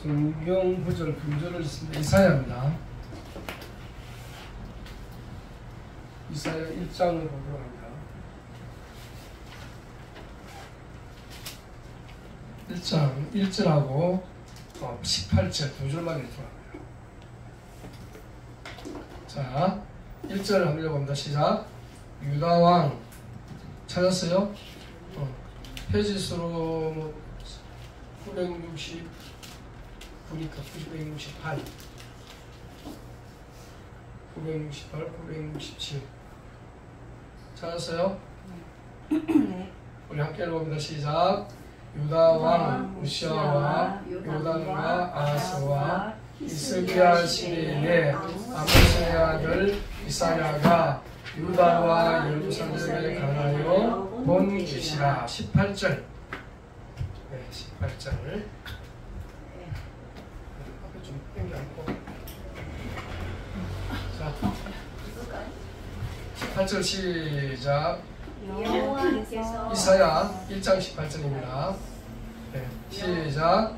성경 구절 분절을 했습니다. 이사야입니다. 이사야 1장을 보도록 합니다. 1장 1절하고 18절 두 줄만 읽도록 합니다. 자, 1절 한번 읽어봅니다. 시작. 유다왕 찾았어요? 페이지수로 960 보니까 968 968 967 찾았어요? 네. 우리 함께 읽어봅니다. 시작. 유다왕 우시아와 요담과 아하스와 히스기야 시대에 아모스의 아들 이사야가 유다와 예루살렘에 강하여 본 계시라. 18절. 네, 18절을 앞에 좀 땡겨 앉고. 자, 18절 시작. 이사야 1장 18절입니다. 네, 시작.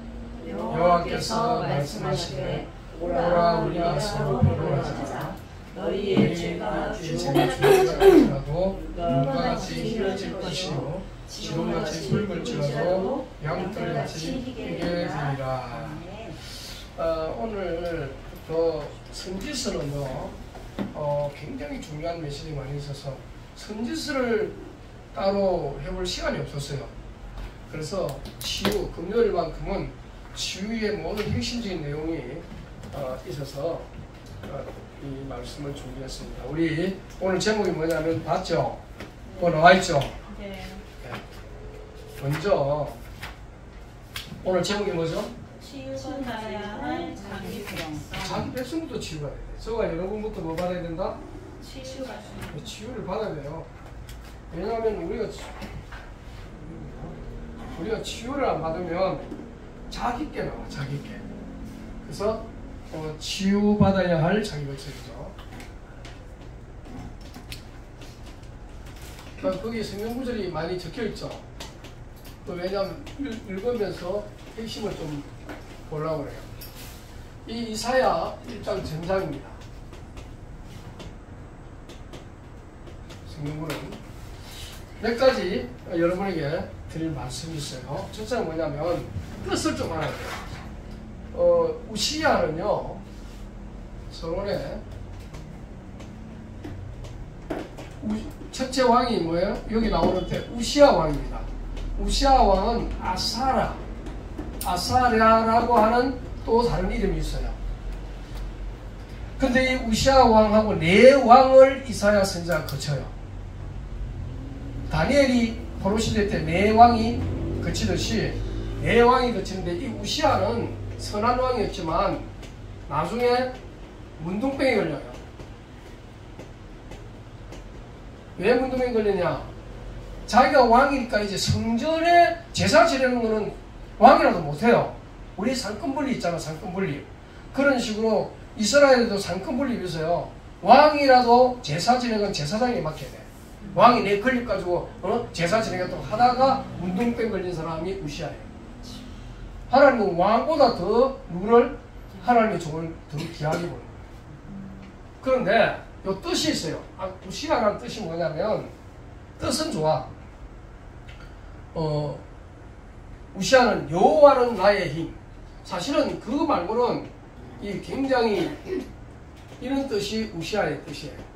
여호와께서 말씀하시되 오라 우리가 서로 변론하자. 너희의 죄가 주어질지라도 눈과 같이 희어질 것이요 지름같이 붉을지라도 양털같이 희게 되리라. 오늘부터 선지서는요 굉장히 중요한 메시지 많이 있어서 선지서를 따로 해볼 시간이 없었어요. 그래서 치유, 금요일만큼은 치유의 모든 핵심적인 내용이 있어서 이 말씀을 준비했습니다. 우리 오늘 제목이 뭐냐면 봤죠? 나와있죠? 네. 먼저 오늘 제목이 뭐죠? 치유받아야 할 자기 백성. 자기 백성부터 치유가 돼요. 저가 여러분부터 뭐 받아야 된다? 치유를 받아야 돼요. 왜냐하면 우리가 치유를 안 받으면 자기께 나와, 자기께. 그래서 치유받아야 할 자기 백성이죠. 거기 성경 구절이 많이 적혀 있죠. 왜냐하면 읽으면서 핵심을 좀 보려고 그래요. 이 이사야 1장 전장입니다. 성경구는 몇 가지 여러분에게 드릴 말씀이 있어요. 첫째는 뭐냐면 뜻을 좀 알아야 돼요. 우시야는요 서론에 첫째 왕이 뭐예요? 여기 나오는데 우시야 왕입니다. 우시야 왕은 아사랴라고 하는 또 다른 이름이 있어요. 근데 이 우시야 왕하고 네 왕을 이사야 선지자가 거쳐요. 다니엘이 포로시대 때 네 왕이 거치듯이 네 왕이 거치는데 이 우시야는 선한 왕이었지만 나중에 문둥병에 걸려요. 왜 문둥병에 걸리냐? 자기가 왕이니까 이제 성전에 제사 지내는 거는 왕이라도 못해요. 우리 상권분리 있잖아, 상권분리. 그런 식으로 이스라엘에도 상권분리 있어요. 왕이라도 제사 지내는 건 제사장이 맡겨야 돼. 왕이 내 걸려가지고 제사 지내겠다고 하다가 문둥병 걸린 사람이 우시야예요. 하나님은 왕보다 더 누구를 하나님의 종을 더 귀하게 보는 거예요. 그런데 요 뜻이 있어요. 우시야라는 뜻이 뭐냐면 뜻은 좋아. 우시야는 여호와는 나의 힘. 사실은 그 말고는 이 굉장히 이런 뜻이 우시야의 뜻이에요.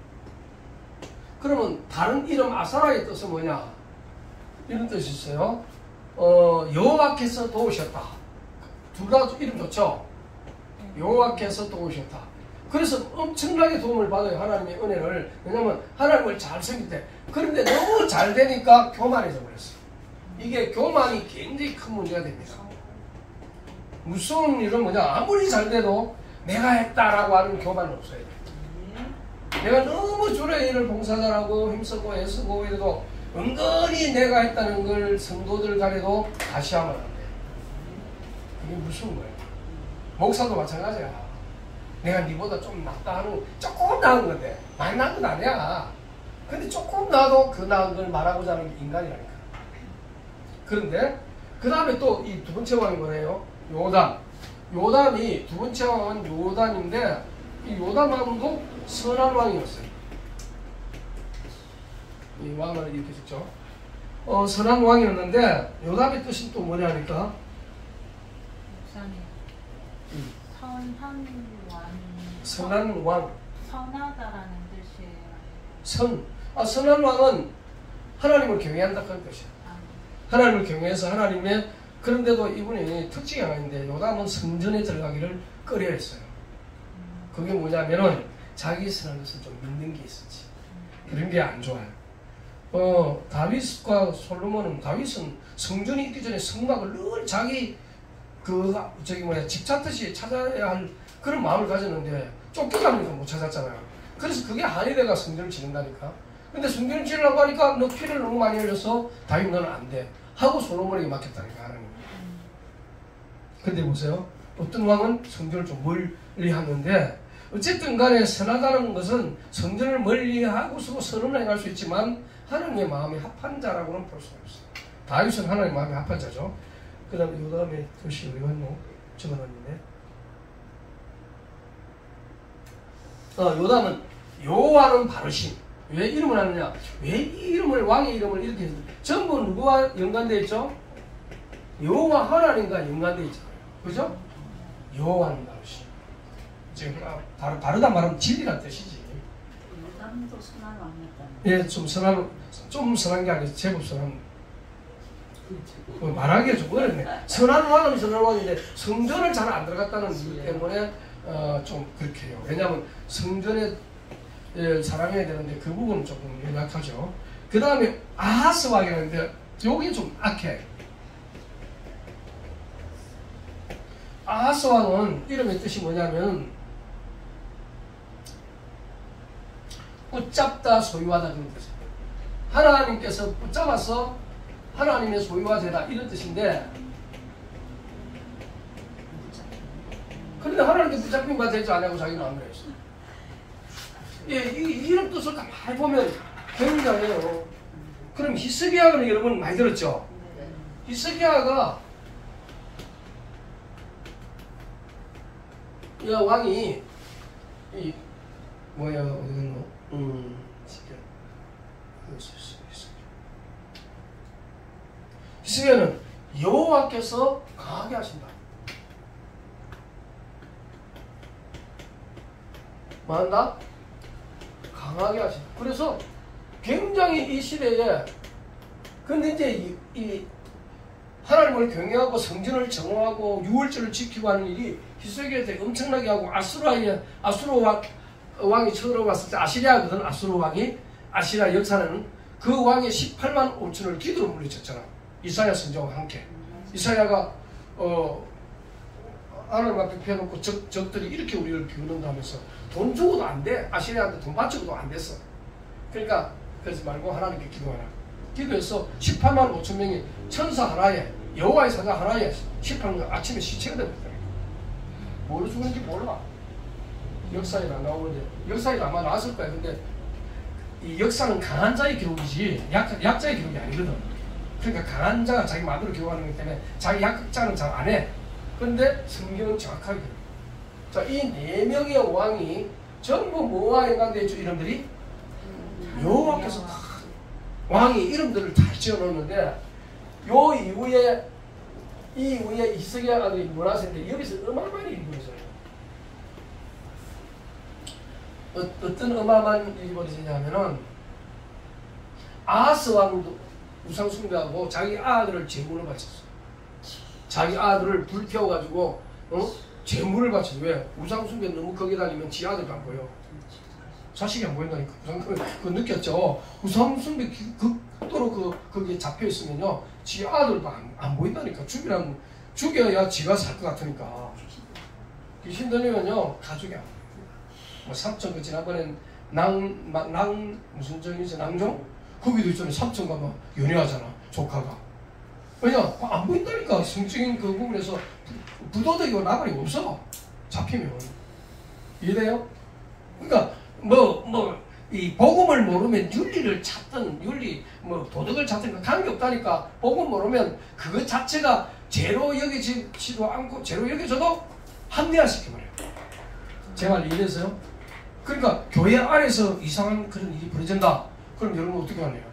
그러면 다른 이름 아사라의 뜻은 뭐냐? 이런 뜻이 있어요. 여호와께서 도우셨다. 둘 다 이름 좋죠? 여호와께서 도우셨다. 그래서 엄청나게 도움을 받아요. 하나님의 은혜를. 왜냐하면 하나님을 잘 섬길 때. 그런데 너무 잘 되니까 교만해져 버렸어요. 이게 교만이 굉장히 큰 문제가 됩니다. 무서운 일은 뭐냐? 아무리 잘 돼도 내가 했다라고 하는 교만은 없어야 돼. 내가 너무 주의 일을 봉사자라고 힘쓰고 애쓰고 이래도 은근히 내가 했다는 걸 성도들 간에도 다시 하면 안 돼. 그게 무서운 거예요. 목사도 마찬가지야. 내가 니보다 좀 낫다 하는 조금 나은 건데 많이 나은 건 아니야. 근데 조금 나도 그 나은 걸 말하고자 하는 게 인간이라니까. 그런데 그 다음에 또 이 두 번째 왕이 뭐래요? 요담. 요담이 두 번째 왕은 요담인데 이 요담 왕도 선한 왕이었어요. 이 왕을 이렇게 적죠. 선한 왕이었는데 요담의 뜻이 또 뭐냐니까 선한 왕. 선하다라는 뜻이에요. 선한 왕은 하나님을 경외한다 그런 뜻이에요. 하나님을 경외해서 하나님의 그런데도 이분이 특징이 하나 있는데 요담은 성전에 들어가기를 꺼려했어요. 그게 뭐냐면은 자기 선한 것을 좀 믿는 게 있었지. 그런 게 안 좋아요. 다윗과 솔로몬은 다윗은 성전이 있기 전에 성막을 늘 자기 집 찾듯이 찾아야 할 그런 마음을 가졌는데 쫓겨가니까 못 찾았잖아요. 그래서 그게 한이 돼가 성전을 짓는다니까. 근데 성전을 지으려고 하니까 너 피를 너무 많이 흘려서 다윗 너는 안 돼 하고 솔로몬에게 맡겼다니까 하나님. 근데 보세요. 어떤 왕은 성전을 좀 멀리 하는데 어쨌든 간에 선하다는 것은 성전을 멀리 하고서 선을 행할 수 있지만 하나님의 마음에 합한 자라고는 볼 수가 없어요. 다윗은 하나님의 마음에 합한 자죠. 그 다음에 요담의 뜻이 어디 갔노? 적어놨는데 요담은 여호와는 바르심. 왜 이름을 하느냐? 왜 이 이름을 왕의 이름을 이렇게 했어요? 전부 누구와 연관되어 있죠? 여호와 하나님과 연관되어 있잖아요. 그죠? 여호와는 바르심. 지금 바르다 말하면 진리란 뜻이지. 요담도 선한 왕이었다. 예, 좀 선한 게 아니라 제법 선한. 말하기가 좀 어렵네. 선한 왕은 선한 왕인데 성전을 잘 안 들어갔다는 이유 때문에 좀 그렇게 해요. 왜냐하면 성전에 사랑해야 되는데 그 부분은 조금 연약하죠. 그 다음에 아하스 왕이라는데 여기 좀 악해. 아하스 왕은 이름의 뜻이 뭐냐면 붙잡다 소유하다 그런 뜻이에요. 하나님께서 붙잡아서 하나님의 소유가 되다 이런 뜻인데 그런데 하나님께 붙잡힌 바 되지 않냐고 자기 마음대로 했어요. 예, 이런 뜻을 가만히 보면 굉장해요. 그럼 히스기야는 여러분 많이 들었죠? 히스기야가 왕이 뭐야 어디 갔노? 히스기야는 여호와께서 강하게 하신다. 뭐 한다? 강하게 하신다. 그래서 굉장히 이 시대에 근데 이제 이 하나님을 경외하고 성전을 정화하고 유월절을 지키고 하는 일이 히스기야한테 엄청나게 하고 아수르 왕이 쳐들어왔을 때 아시리아거든. 아수르 왕이 아시리아 역사는 그 왕의 18만 5천을 기도로 물리쳤잖아. 이사야 선지자와 함께. 이사야가 하나님 앞에 펴놓고 적들이 이렇게 우리를 비웃는다 하면서 돈 주고도 안 돼. 아시리아한테 돈 바치고도 안 됐어. 그러니까 그러지 말고 하나님께 기도하라. 기도해서 18만 5천 명이 천사 하나에 여호와의 사자 하나에 18명 아침에 시체가 되었다. 뭐로 죽은지 몰라. 역사에 안 나오는데 역사에 아마 나왔을 거야. 근데 이 역사는 강한 자의 기록이지 약자의 기록이 아니거든. 그러니까 강한 자가 자기 마음대로 기록하는 거기 때문에 자기 약자는 잘 안 해. 그런데 성경은 정확하게 기록. 자, 이 네 명의 왕이 전부 뭐와 연관되어 있죠? 이름들이 여호와께서 다 왕이 이름들을 다 지어놓는데 요 이후에 히스기야 아들이 문하세인데 여기서 어마어마한 일이 벌어져요. 어떤 어마어마한 일이 벌어지냐면은 아하스 왕도 우상 숭배하고 자기 아들을 제물로 바쳤어. 자기 아들을 불태워가지고 제물을 바쳤어. 왜? 우상 숭배 너무 거기 다니면 지 아들도 안 보여. 자식이 안 보인다니까. 그거 느꼈죠? 우상 숭배 극도로 거기에 잡혀 있으면요, 지 아들도 안 보인다니까. 죽여야 지가 살 것 같으니까. 귀신 들리면요, 가족이 안 보여. 뭐 삼촌 지난번엔 무슨 정이지 낭종? 거기도 있잖아요. 삼촌과 막 연애하잖아. 조카가. 왜냐? 안 보인다니까. 성적인 그 부분에서 부도덕이고 나발이 없어. 잡히면. 이해돼요? 그러니까 이 복음을 모르면 윤리를 찾든 도덕을 찾든 관계 없다니까. 복음 모르면 그것 자체가 죄로 여기지도 않고 죄로 여겨져도 합리화시켜버려요. 제 말 이해되세요? 그러니까 교회 안에서 이상한 그런 일이 벌어진다. 그럼 여러분 어떻게 하네요?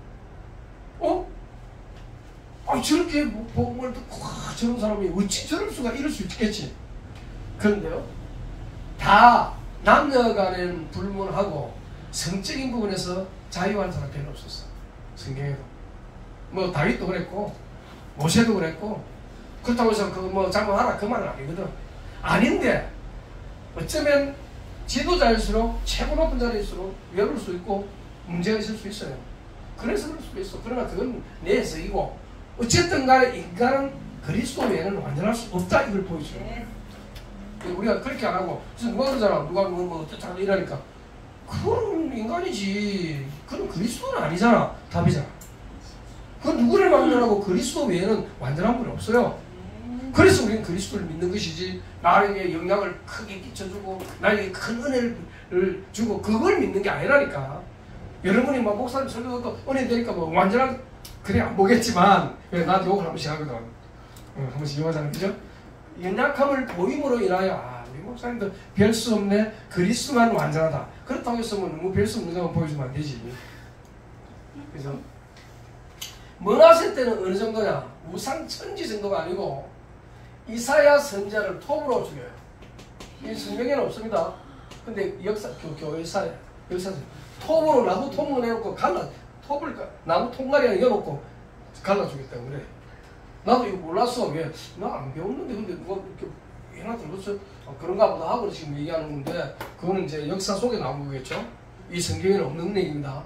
저렇게 복음을 듣고 저런 사람이 어찌 저럴 수가 이럴 수 있겠지. 그런데요, 다 남녀간엔 불문하고 성적인 부분에서 자유한 사람 별로 없었어. 성경에도 뭐 다윗도 그랬고 모세도 그랬고, 그렇다고 해서 뭐 잘못하라 그 말은 아니거든. 아닌데 어쩌면 지도자일수록 최고 높은 자리일수록 외로울 수 있고 문제가 있을 수 있어요. 그래서 그럴 수도 있어. 그러나 그건 내 해석이고, 어쨌든 간에 인간은 그리스도 외에는 완전할 수 없다, 이걸 보여줘요. 네. 우리가 그렇게 안 하고, 누가 그러잖아. 누가 뭐 어쩌고 이러니까, 그건 인간이지. 그건 그리스도는 아니잖아. 답이잖아. 그건 누구를 만나고 그리스도 외에는 완전한 분이 없어요. 그래서 우리는 그리스도를 믿는 것이지, 나에게 영향을 크게 끼쳐주고 나에게 큰 은혜를 주고 그걸 믿는 게 아니라니까. 여러분이 막 목사님 설교도 은혜 되니까 뭐 완전한, 그래 안 보겠지만, 나도 욕을 한 번씩 하거든. 한 번씩 욕하잖아, 그죠? 연약함을 보임으로 인하여 우리 목사님도 별 수 없네, 그리스도만 완전하다. 그렇다고 해서 뭐 너무 별 수 없는 것만 보여주면 안 되지. 그래서 머나세 때는 어느 정도냐? 우상천지 정도가 아니고 이사야 선지자를 톱으로 죽여요. 이 성경에는 없습니다. 근데 교회사에 톱으로 나무 통을 해놓고 톱을 나무 통가리에 넣어놓고 갈라주겠다고 그래. 나도 이거 몰랐어. 왜? 나 안 배웠는데, 근데 누가 이렇게 해나 들었어? 그런가 보다 하고 지금 얘기하는 건데, 그거는 이제 역사 속에 나온 거겠죠? 이 성경에는 없는 얘기입니다.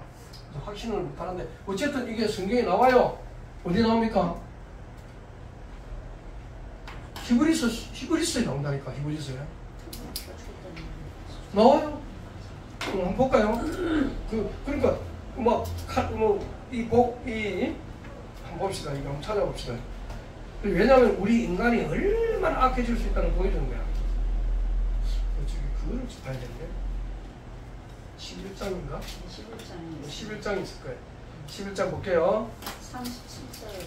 확신을 못하는데, 어쨌든 이게 성경에 나와요. 어디 나옵니까? 히브리서에 나온다니까. 히브리서에 나와요. 한번 볼까요? 그러니까 한번 봅시다. 이거 한번 찾아봅시다. 왜냐하면 우리 인간이 얼마나 악해질 수 있다는 걸 보여주는 거야. 그거를 봐야 되는데. 11장인가? 11장이 있을 거예요. 11장 볼게요. 37절에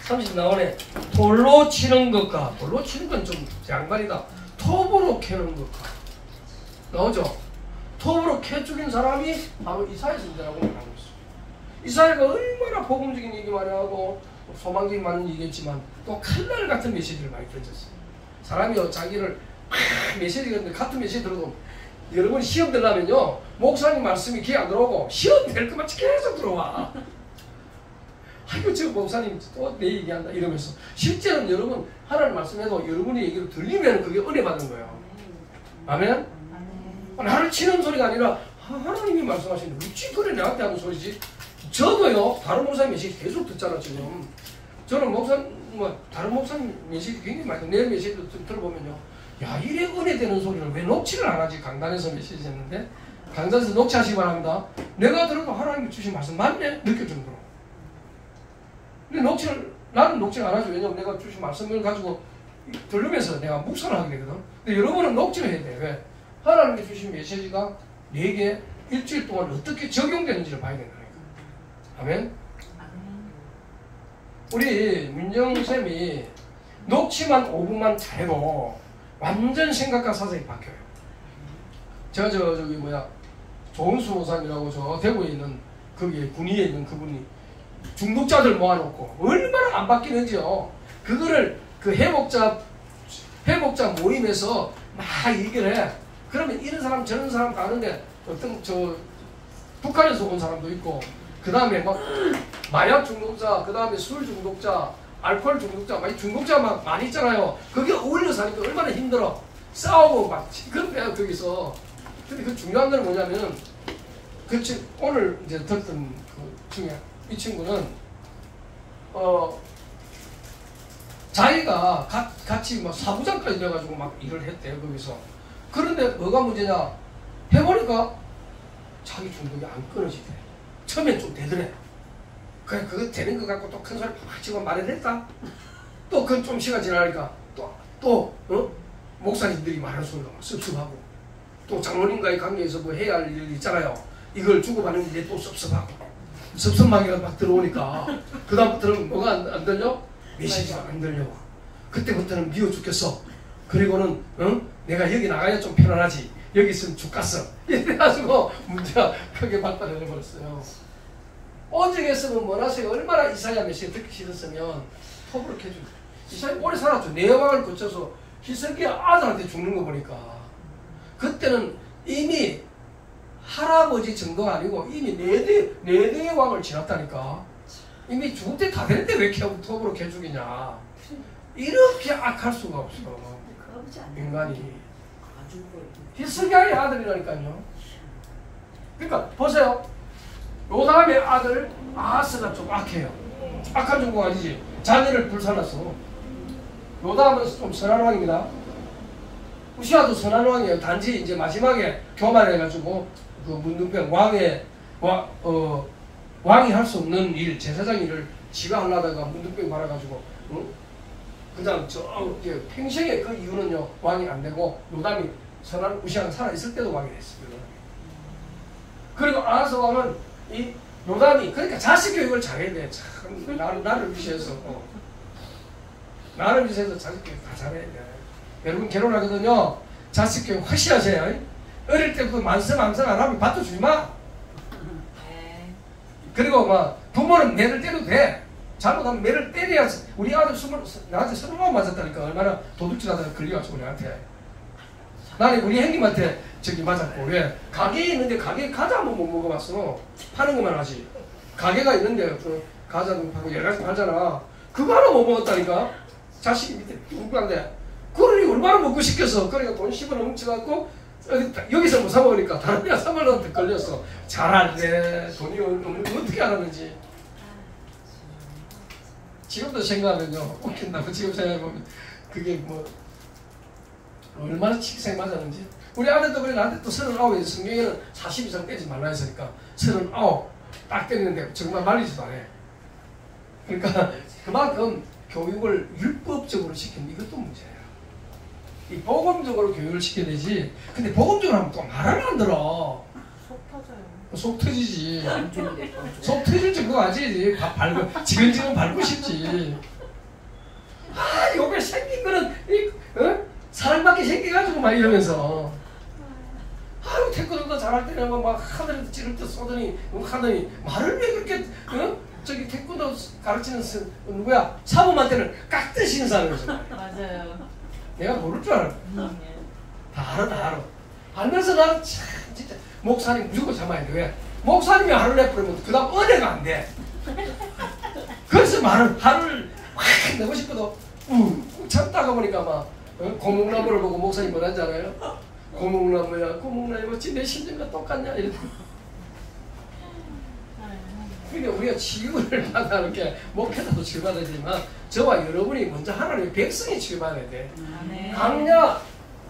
30 나오네. 돌로 치는 것과, 돌로 치는 건 좀 양반이다. 톱으로 캐는 것과 나오죠. 톱으로 캐 죽인 사람이 바로 이사야 선지자라고 말하고 있어. 이사야가 얼마나 복음적인 얘기 많이 하고 소망적인 많은 얘기했지만 또 칼날 같은 메시지를 많이 던졌어. 사람이 자기를 메시지가 같은 메시지 들어도, 여러분 시험 들려면요, 목사님 말씀이 귀에 안 들어오고 시험 될 것만 계속 들어와. 아이고 저 목사님 또 내 얘기한다 이러면서, 실제로는 여러분 하나님 말씀해도 여러분의 얘기를 들리면 그게 은혜 받는 거예요. 아멘? 나를 치는 소리가 아니라 하나님이 말씀하시는데 어찌 그래 내한테 하는 소리지? 저도요 다른 목사님 메시지 계속 듣잖아. 지금 저는 다른 목사님 메시지 굉장히 많이 내 메시지도 들어보면요, 야 이래 은혜 되는 소리를 왜 녹취를 안 하지? 강단에서 메시지 했는데, 강단에서 녹취하시기 바랍니다. 내가 들어도 하나님이 주신 말씀 맞네? 느낄 정도로. 근데 나는 녹취를 안 하죠. 왜냐면 내가 주신 말씀을 가지고 들으면서 내가 묵상을 하게 되거든. 근데 여러분은 녹취를 해야 돼. 왜? 하나님께 주신 메시지가 내게 일주일 동안 어떻게 적용되는지를 봐야 된다니까. 아멘? 우리 민정쌤이 녹취만 5분만 잘해도 완전 생각과 사상이 바뀌어요. 제가 조은수 목사님이라고 저 대구에 있는, 거기에 군위에 있는 그분이 중독자들 모아놓고 얼마나 안 바뀌는지요. 그거를 그 회복자 모임에서 막 얘기를 해. 그러면 이런 사람 저런 사람 가는데, 어떤 북한에서 온 사람도 있고, 그 다음에 막 마약 중독자, 그 다음에 술 중독자, 알코올 중독자, 막 중독자 막 많이 있잖아요. 그게 어울려 사니까 얼마나 힘들어. 싸우고 막 시끄럽대요 거기서. 근데 그 중요한 건 뭐냐면, 오늘 이제 들었던 그 중에 이 친구는 자기가 같이 막 사부장까지 돼가지고 막 일을 했대요 거기서. 그런데 뭐가 문제냐? 해보니까 자기 중독이 안 끊어지대. 처음엔 좀 되더래. 그래 그거 되는 것 같고 또 큰 소리 팍 치고 말을 했다. 또 그건 좀 시간 지나니까 또 목사님들이 말하는 소리가 막 섭섭하고, 또 장로님과의 관계에서 뭐 해야 할 일 있잖아요. 이걸 주고받는 일에 또 섭섭하고, 섭섭하기가 막 들어오니까 그다음부터는 뭐가 안 들려? 메시지가 안 들려. 그때부터는 미워 죽겠어. 그리고는 내가 여기 나가야 좀 편안하지. 여기 있으면 죽겠어. 이래가지고 문제가 크게 발달을 해버렸어요. 오직했으면 뭐라세요? 얼마나 이사야 메시지 듣기 싫었으면 톱으로 캐주고. 이사야 오래 살았죠. 네 왕을 거쳐서 히스기야 아들한테 죽는 거 보니까 그때는 이미 할아버지 정도가 아니고 이미 네 대의 왕을 지났다니까. 이미 죽을 때 다 되는데 왜 톱으로 캐죽이냐. 이렇게 악할 수가 없어. 인간이. 히스기야의 아들이라니까요. 그러니까 보세요. 요담의 아들 아하스가 좀 악해요. 악한 정도가 아니지. 자녀를 불살랐어. 요담은 좀 선한 왕입니다. 우시아도 선한 왕이에요. 단지 이제 마지막에 교만해가지고 그 문둥병 왕이 할 수 없는 일, 제사장 일을 지가 하려다가 문둥병 말아가지고 그냥 평생에 그 이유는요 왕이 안 되고 요담이 선한 우시아가 살아있을 때도 왕이 됐어요. 그리고 아하스 왕은 이 요담이 그러니까 자식 교육을 잘해야 돼. 참 나를 위시해서 나를 위시해서 자식 교육 다 잘해야 돼. 여러분 결혼하거든요. 자식 교육 확실히 하세요. 어릴 때부터 만성 안 하면 밭도 주지 마. 그리고 막 부모는 매를 때려도 돼. 잘못하면 매를 때려야. 우리 아들 나한테 20번 맞았다니까. 얼마나 도둑질하다가 걸려가지고 우리한테. 나는 우리 형님한테 저기 맞았고. 왜? 가게에 있는데 가게에 과자 한번 못 먹어봤어. 파는 것만 하지. 가게가 있는데 그 과자도 파고 여러 가지 팔잖아. 그거 하나 못 먹었다니까. 자식이 밑에 뚱뚱한데 그러니 얼마나 먹고 싶겠어. 그러니까 돈 10원 훔쳐갖고 여기서 못 사먹으니까 다른 데 사먹으려는데 걸렸어. 잘하네. 돈이 없는데 어떻게 알았는지. 지금도 생각하면요 웃긴다고. 지금 생각해보면 그게 뭐 얼마나 칙생 맞았는지. 우리 아들도 그래. 나한테 또 39에 성경에는 40 이상 떼지 말라 했으니까 39 딱 때리는데 정말 말리지도 않아. 그러니까 그만큼 교육을 율법적으로 시키는 이것도 문제예요. 이 복음적으로 교육을 시켜야 되지. 근데 복음적으로 하면 또 말을 안 들어. 속 터져요. 속 터지지. 속 터질지 그거 아지. 지근지근 밟고 싶지. 아 요게 생긴 거는 사랑받게 생겨가지고 막 이러면서 아유 태권도 잘할 때는 막 하늘에서 찌를 때 쏘더니 하더니 말을 왜 그렇게 저기 태권도 가르치는 누구야? 사범한테는 깍듯이 인사하면서 맞아요. 내가 모를 줄 알아. 다 알아. 알면서 나는 참 진짜 목사님 무조건 참아야 돼. 왜? 목사님이 화를 내버리면 그 다음 은혜가 안 돼. 그래서 화를 확 내고 싶어도 참다가 보니까 막 고목나무를 보고 목사님 뭐라는지 알아요? 고목나무야 고목나무 어찌 내 심정과 똑같냐 이러고. 그러니까 우리가 치유를 받아 이렇게 목회자도 치유받아야 되지만 저와 여러분이 먼저 하나님의 백성이 치유받아야 돼. 강약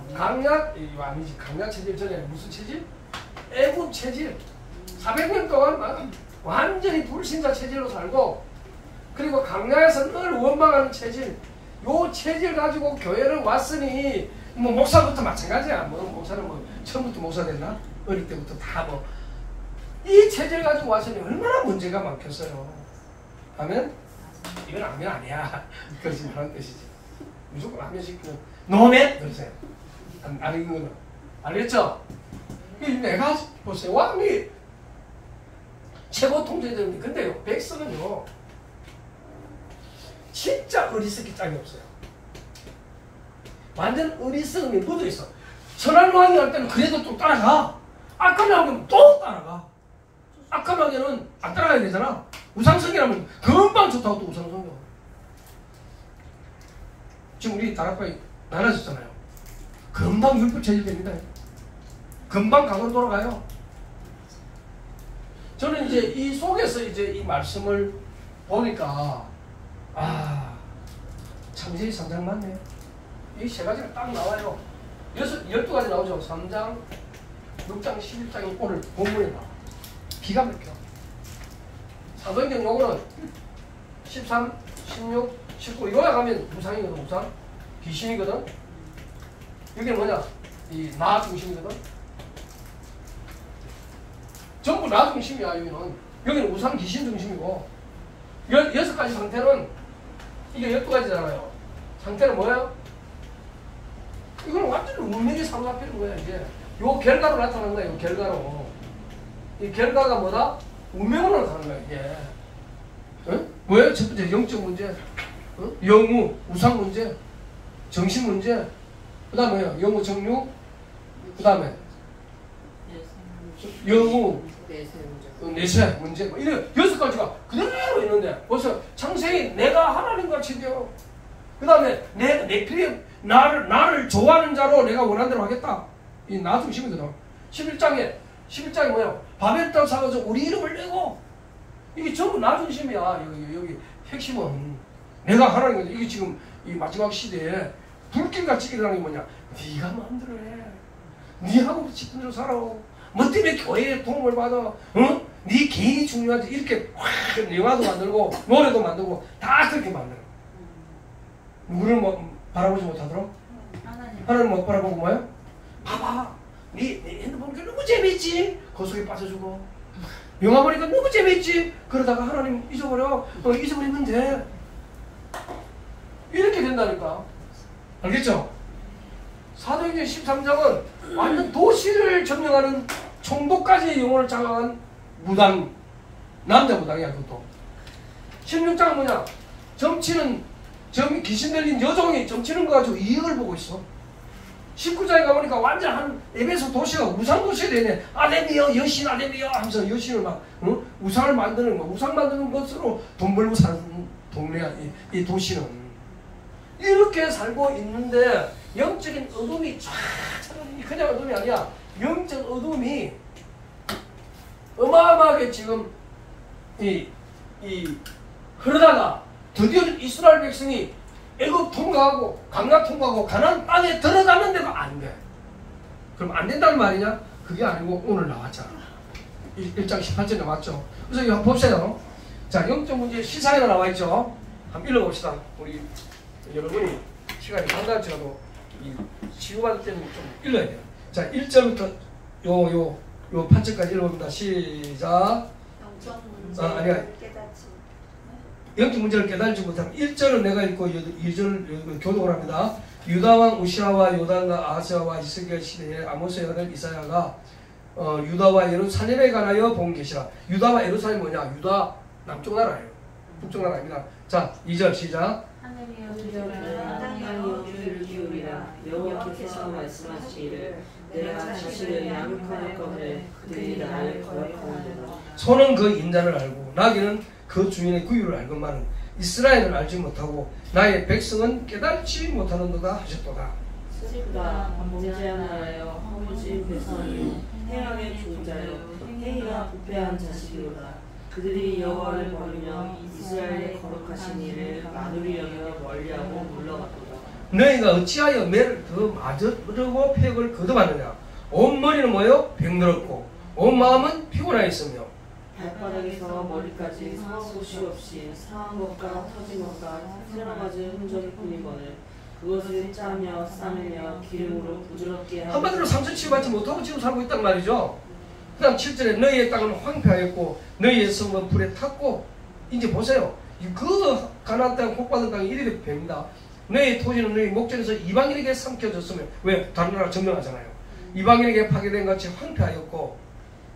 아니지. 강약 체질 전에 무슨 체질? 애국 체질. 400년 동안 완전히 불신자 체질로 살고 그리고 강약에서 늘 원망하는 체질. 요 체질 가지고 교회를 왔으니 뭐 목사부터 마찬가지야. 뭐 목사는 뭐 처음부터 목사 됐나? 어릴 때부터 다 뭐 이 체질 가지고 왔으니 얼마나 문제가 많겠어요. 아멘? 이건 아멘 아니야. 그러지 말라는 뜻이지. 무조건 아멘 시키면 노멘 그러세요. 아는 거는 알겠죠? 내가 보세요. 왕이 최고 통제자인데 근데요 백성은요 진짜 어리석기 짝이 없어요. 완전 어리석음이 묻어있어. 선한 왕이 할 때는 그래도 또 따라가. 악한 왕은 또 따라가. 악한 왕에는 안 따라가야 되잖아. 우상성이라면 금방 좋다고 또 우상성이야. 지금 우리 다락방이 나눠졌잖아요. 금방 율법 체질됩니다. 금방 강으로 돌아가요. 저는 이제 이 속에서 이제 이 말씀을 보니까 참새의 상장 맞네. 이 세 가지가 딱 나와요. 12가지 나오죠. 3장, 6장, 11장이 오늘 본문에 나와. 기가 막혀. 사도행전 요거는 13, 16, 19 요약하면 무상이거든. 무상. 귀신이거든. 여기는 뭐냐? 이 나 중심이거든. 전부 나 중심이야. 여기는 우상 귀신 중심이고 6가지 상태는 이게 12가지잖아요. 상태는 뭐예요? 이거는 완전히 운명이 사로잡히는 거야 이제. 요 결과로 나타나는 거야. 요 결과로. 이 결과가 뭐다? 운명으로 나타나는 거야 이게. 응? 뭐예요? 첫 번째 영적 문제, 응? 영우, 우상 문제, 정신 문제, 그 다음에 영우 정육, 그 다음에 영우 내세 문제, 뭐 이런 6가지가 그대로 있는데 벌써 창세기 내가 하나님같이 되어, 그 다음에 내 필요 나를 좋아하는 자로 내가 원하는 대로 하겠다. 이 나 중심이거든. 11장에 뭐야? 바벨 땅 사가서 우리 이름을 내고, 이게 전부 나 중심이야. 여기 핵심은 내가 하나님 거지. 이게 지금 이 마지막 시대에 불길같이 일어나는 게 뭐냐? 네가 마음대로 해. 네 하고 싶은 대로 살아. 뭐 때문에 교회에 도움을 받아? 어? 네 개인이 중요하지. 이렇게 확 영화도 만들고 노래도 만들고 다 그렇게 만들어. 누구를 뭐 바라보지 못하도록? 하나님 못 바라보고 뭐야? 봐봐. 네 핸드폰 보니까 너무 재밌지? 그 속에 빠져주고. 영화 보니까 너무 재밌지? 그러다가 하나님 잊어버려. 잊어버리면 돼. 이렇게 된다니까. 알겠죠? 사도행전 13장은 완전 도시를 점령하는 총독까지의 영혼을 장악한 무당, 남자 무당이야 그것도. 16장은 뭐냐? 귀신 들린 여종이 점치는 거 가지고 이익을 보고 있어. 19장에 가보니까 완전 한 에베소 도시가 우상 도시가 되네. 아데미여 여신 아데미여 하면서 여신을 막 우상을 만드는 거, 우상 만드는 것으로 돈 벌고 사는 동네야 이 도시는. 이렇게 살고 있는데 영적인 어둠이 쫙 그냥 어둠이 아니야. 영적 어둠이 어마어마하게 지금 이 흐르다가 드디어 이스라엘 백성이 애굽 통과하고 강나 통과하고 가나안 땅에 들어가는데도 안 돼. 그럼 안 된다는 말이냐? 그게 아니고 오늘 나왔잖아. 1장 18절에 나왔죠. 그래서 이거 한번 봅시다. 자, 영적 문제 시사에도 나와 있죠. 한번 읽어봅시다. 우리 여러분이 시간이 한가지라도 치유받을 때는 좀 읽어야 돼요. 자, 1절부터 요 8절까지 읽어봅니다. 시작. 아니야. 영적 문제를 깨달지 못하면 1절은 내가 읽고 2절을 교독을 합니다. 유다왕 우시아와 요단과 아하스와 히스기야 시대에 아모스의 아들 이사야가 유다와 예루살렘에 관하여 본 계시라. 유다와 예루살렘이 뭐냐? 유다 남쪽 나라예요. 북쪽 나라입니다. 자, 2절 시작. 하나님이여 주를 기울이라. 여호와께서 말씀하시기를 내가 자신을 양육하였거늘 그들이 나를 거역하느니라. 소는 그 인자를 알고 나귀는 그 주인의 구유를 알건만은 이스라엘을 알지 못하고 나의 백성은 깨달지 못하는도다 하셨도다. 슬프다. 범죄한 나라여 허무진 백성이요 행악의 종자여 행위가 부패한 자식이로다. 그들이 여호와를 버리며 이스라엘의 거룩하신 이를 만우리 여겨 멀리하고 물러갔도다. 너희가 어찌하여 매를 더 맞으려고 폐역을 거듭하느냐? 온 머리는 뭐요? 병들었고 온 마음은 피곤하였으며 발바닥에서 머리까지 상한 곳이 없이 상한 것과 터진 것과 쓸어맞은 흔적이 뿐이거늘 그것을 짜며 싸매며 기름으로 부드럽게 하고 한마디로 삼천 치유받지 못하고 지금 살고 있단 말이죠. 그 다음 7절에 너희의 땅은 황폐하였고 너희의 성은 불에 탔고. 이제 보세요. 그 가나안 땅 복받은 땅이 이렇게 됩니다. 너희 토지는 너희 목전에서 이방인에게 삼켜졌으며 왜? 다른 나라 점령하잖아요. 이방인에게 파괴된 같이 황폐하였고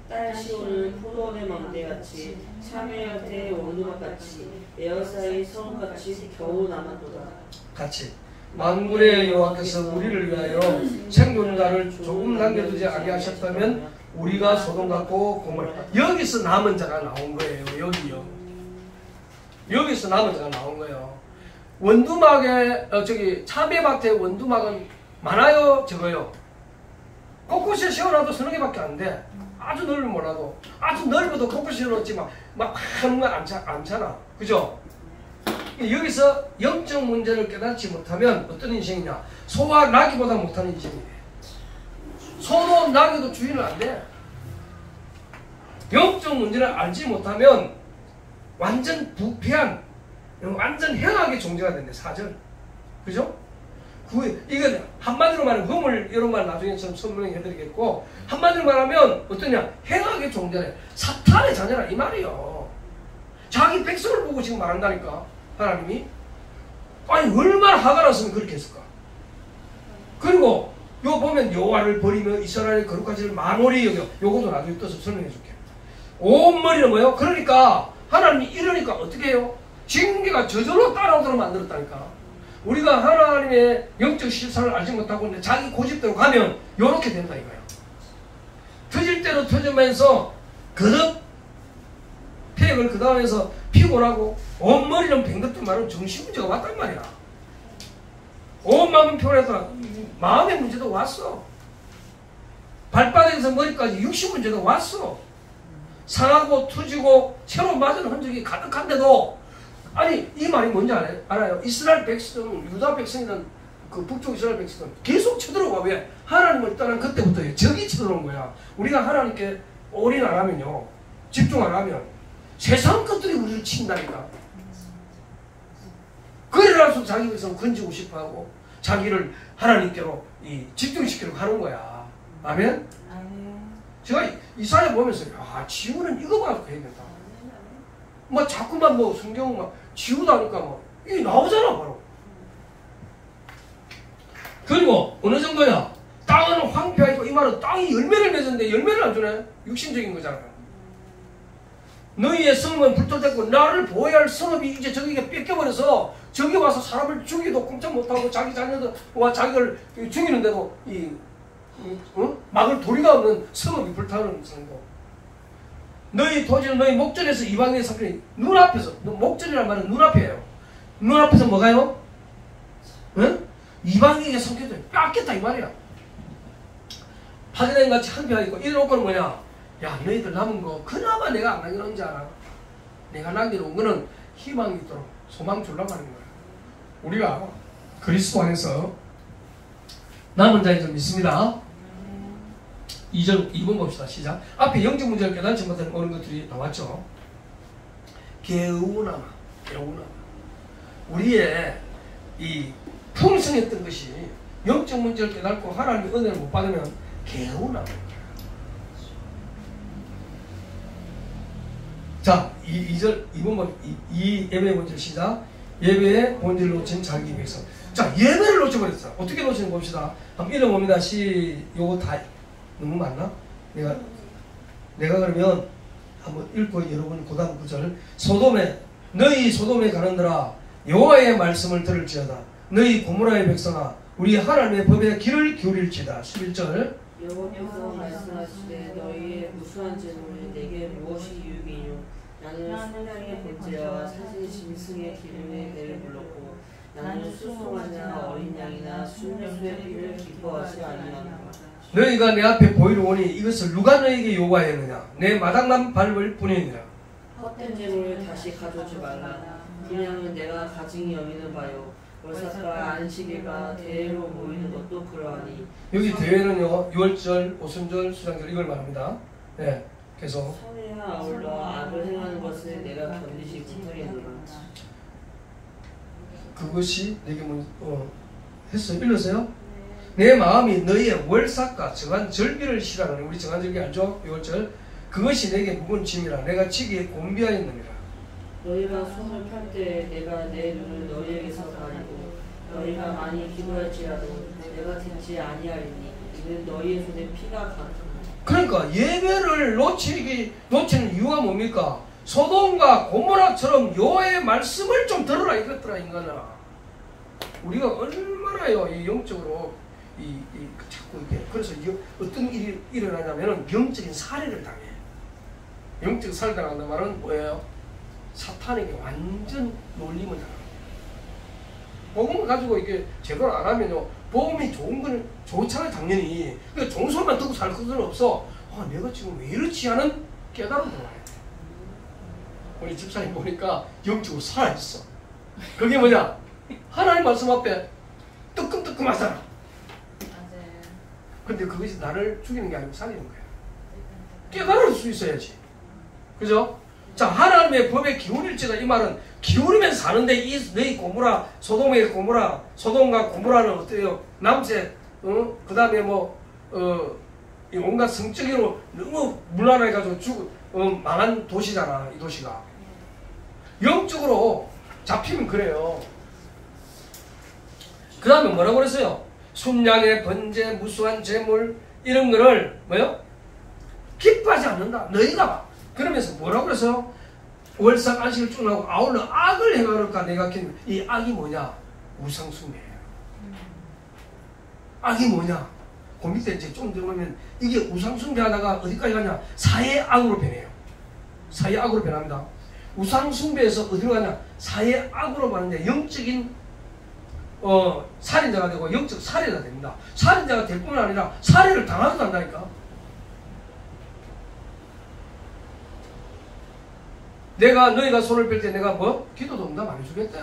딸 시온은 포도원의 망대같이 참외 곁에 원두막같이 에어사의 성같이 겨우 남았도다. 같이 만군의 여호와께서 우리를 위하여 생존자를 조금 남겨두지 아니하셨다면 우리가 소돔 같고 고모라. 여기서 남은 자가 나온 거예요. 여기서 남은 자가 나온 거예요. 원두막에 참외밭에 원두막은 많아요, 적어요? 곳곳에 세워놔도 서너 개밖에 안 돼. 아주 넓으면 몰라도 아주 넓어도 곳곳에 세워놓지만 막 하는 건 않잖아. 그죠? 여기서 영적 문제를 깨닫지 못하면 어떤 인생이냐? 소와 나귀보다 못한 인생이에요. 소도 나귀도 주인은 안 돼. 영적 문제를 알지 못하면 완전 부패한, 완전 행악의 존재가 된대. 4절. 그죠? 이건 한마디로 말하면 흠을 이런 말 나중에 좀 설명해 드리겠고, 한마디로 말하면 어떠냐? 행악의 존재래. 사탄의 자녀라 이 말이요. 자기 백성을 보고 지금 말한다니까 하나님이. 아니 얼마나 화가 났으면 그렇게 했을까? 그리고 요 보면 여호와를 버리며 이스라엘의 거룩하지를 만홀히 여겨. 요것도 나중에 떠서 설명해 줄게요. 온 머리는 뭐예요? 그러니까 하나님이 이러니까 어떻게 해요? 징계가 저절로 따라오도록 만들었다니까. 우리가 하나님의 영적 실상을 알지 못하고 있는데 자기 고집대로 가면 요렇게 된다 이거야. 터질 대로 터지면서 거듭 폐역을 그 다음에서 피곤하고 온 머리는 뱅긋도 말은 정신문제가 왔단 말이야. 온 마음은 피곤해서 마음의 문제도 왔어. 발바닥에서 머리까지 육신문제도 왔어. 상하고 터지고 새로 맞은 흔적이 가득한데도 아니 이 말이 뭔지 알아요? 이스라엘 백성, 유다 백성이든 그 북쪽 이스라엘 백성은 계속 쳐들어와. 왜? 하나님을 떠난 그때부터 적이 쳐들어온 거야. 우리가 하나님께 올인 안 하면요, 집중 안 하면 세상 것들이 우리를 친다니까. 그래라서 자기 백성 건지고 싶어하고 자기를 하나님께로 집중시키려고 하는 거야. 아멘? 제가 이사야 보면서 지우는 이거 봐서 해야겠다. 뭐 자꾸만 뭐 성경 막 지우다 하니까 뭐 이게 나오잖아 바로. 그리고 어느 정도야? 땅은 황폐하고, 이 말은 땅이 열매를 맺었는데 열매를 안 주네. 육신적인 거잖아. 너희의 성은 불토됐고 나를 보호해야 할 성읍이 이제 저기가 뺏겨버려서 저기 와서 사람을 죽이도 꼼짝 못하고 자기 자녀들과 자기를 죽이는데도 막을 도리가 없는 성읍이 불타는 성도. 너희 토지는 너희 목전에서 이방인의 사람이 눈앞에서, 목전이란 말은 눈앞이에요. 눈앞에서 뭐가요? 응? 이방인에게 성격을 뺏겠다 이 말이야. 파괴된같이 한패가 있고 이래놓고는 뭐냐? 야 너희들 남은 거 그나마 내가 안 남겨놓은 줄 알아. 내가 남겨놓은 거는 희망이 있도록 소망 주려고 하는 거야. 우리가 그리스도 안에서 남은 자인 줄 믿습니다. 2번 봅시다. 시작. 앞에 영적 문제를 깨닫지 못하는 어느 것들이 나왔죠. 개우나마. 우리의 이 풍성했던 것이 영적 문제를 깨닫고 하나님의 은혜를 못 받으면 개우나마. 자, 2번 이 예배의 본질 시작. 예배의 본질을 놓친 자기 위해서. 자, 예배를 놓쳐버렸어. 어떻게 놓치는 봅시다. 한번 읽어봅니다. 요거 다 너무 많나? 내가 그러면 한번 읽고 여러분 그 다음 구절. 너희 소돔에 가는들아 여호와의 말씀을 들을지어다. 너희 고모라의 백성아 우리 하나님의 법에 귀를 기울일지다. 11절. 여호와께서 말씀하시되 너희의 무수한 재물이 내게 무엇이 유익이뇨. 나는 순양의 번제와 사진 짐승의 기름에 배를 불렀고 나는 수송아나 어린 양이나 순녀수의 피를 기뻐하지 아니하노라. 너희가 내 앞에 보이러 오니 이것을 누가 너희에게 요구하였느냐. 내 마당난 밟을 뿐이니라. 헛된 재물을 다시 가져오지 말라. 그냥은 내가 가증히 여기는 바요. 월삭과 안식일과 대회로 모이는 것도 그러하니. 여기 대회는요 6월절, 오순절, 수장절 이걸 말합니다. 네, 계속. 선의와 아울러 악을 행하는 것을 내가 견디지 못하겠노라. 그것이 내게 했어요? 읽었어요? 내 마음이 너희의 월삭과 정한 절기를 싫어하는. 우리 정한 절기 알죠? 6월절. 그것이 내게 무거운 짐이라 내가 지기에 곤비하였느니라. 너희가 손을 펼 때 내가 내 눈을 너희에게서 가리고 너희가 많이 기도할지라도 내가 듣지 아니하리니 이는 너희의 손에 피가 가득하다. 그러니까 예배를 놓치는 이유가 뭡니까? 소돔과 고모라처럼 여호와의 말씀을 좀 들으라 이것들아 인간아. 우리가 얼마나요 이 영적으로 자꾸 이게 그래서 어떤 일이 일어나냐면은 영적인 살해를 당해. 영적 살해 당한다는 말은 뭐예요? 사탄에게 완전 놀림을 당합니다. 복음을 가지고 이게 제대로 안 하면요, 복음이 좋은 거는 좋잖아요 당연히. 그러니까 좋은 소리만 듣고 살 것은 없어. 내가 지금 왜 이렇지 하는 깨달음을 와야 돼. 우리 집사님 보니까 영적으로 살아있어. 그게 뭐냐? 하나님 말씀 앞에 뜨끔뜨끔하잖아. 근데 그것이 나를 죽이는 게 아니고 살리는 거야. 깨달을 수 있어야지. 그죠? 자, 하나님의 법에 기울일지다. 이 말은 기울이면 사는데 이 너희 고모라, 소돔의 고모라, 소돔과 고모라는 어때요? 남색, 그 다음에 이 온갖 성적으로 너무 물란해가지고 망한 도시잖아. 이 도시가. 영적으로 잡히면 그래요. 그 다음에 뭐라고 그랬어요? 순양의 번제, 무수한 재물 이런 거를 뭐요? 기뻐하지 않는다. 너희가 봐. 그러면서 뭐라고 그래서 월삭 안식을 쭉 나오고 아울러 악을 행하려까 내가 이 악이 뭐냐? 우상숭배예요. 악이 뭐냐? 그 밑에 이제 좀 들어보면 이게 우상숭배하다가 어디까지 가냐? 사회악으로 변해요. 사회악으로 변합니다. 우상숭배에서 어디로 가냐? 사회악으로 가는데 영적인 살인자가 되고 영적 살해가 됩니다. 살인자가 될 뿐만 아니라 살해를 당하기도 한다니까. 내가 너희가 손을 뺄 때 내가 뭐? 기도도 응답 안 해주겠대.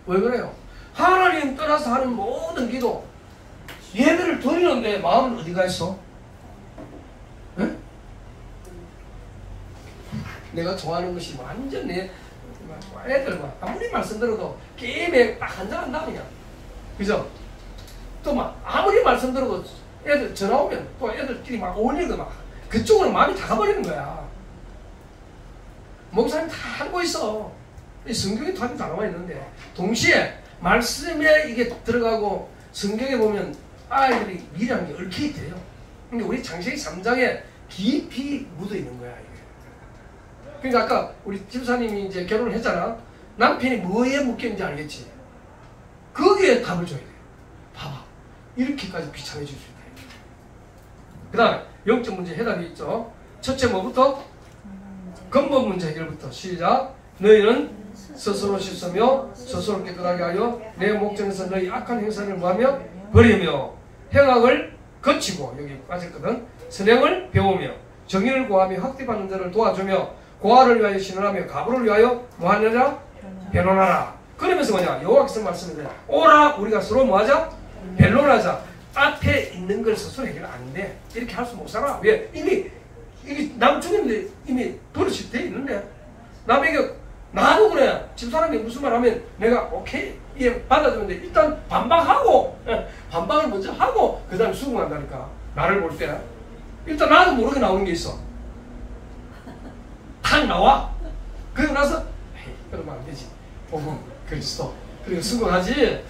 왜 그래요? 하나님 떠나서 하는 모든 기도 예배를 드리는데 마음은 어디가 있어? 에? 내가 좋아하는 것이 완전 내 애들과 아무리 말씀 들어도 게임에 딱 한장한다 그냥. 그죠? 또 막 아무리 말씀 들어도 애들 전화 오면 또 애들끼리 막 어울리고 막 그쪽으로 마음이 다 가버리는 거야. 목사님 다 알고 있어. 성경에 답이 다 나와 있는데 동시에 말씀에 이게 들어가고 성경에 보면 아이들이 미래하는 게 얽혀 있대요. 그러니까 우리 창세기 3장에 깊이 묻어 있는 거야 이게. 그러니까 아까 우리 집사님이 이제 결혼을 했잖아. 남편이 뭐에 묶였는지 알겠지? 거기에 답을 줘야 돼. 봐봐. 이렇게까지 비참해질 수 있다. 그 다음에 영적 문제 해답이 있죠. 첫째 뭐부터? 근본 문제 해결부터. 시작. 너희는 스스로 씻으며 스스로 깨끗하게 하여 내 목전에서 너희 악한 행사를 뭐하며 버리며 행악을 거치고 여기 빠졌거든. 선행을 배우며 정의를 구하며 학대받는 자를 도와주며 고아를 위하여 신원하며 가부를 위하여 뭐하느냐? 변론하라. 그러면서 뭐냐? 여호와께서 말씀하세요. 오라 우리가 서로 뭐하자? 변론하자. 앞에 있는 걸 스스로 해결 안 돼. 이렇게 할 수 못 살아. 왜? 이미 이게 남 죽였는데 이미 버릇이 돼 있는데 남에게 나도 그래. 집사람이 무슨 말 하면 내가 오케이 예 받아주는데 일단 반박하고 반박을 먼저 하고 그 다음에 수긍한다니까. 나를 볼 때 일단 나도 모르게 나오는 게 있어. 탁 나와. 그러고 나서 에이 그러면 안 되지. 복음 그리스도 그리고 수긍하지.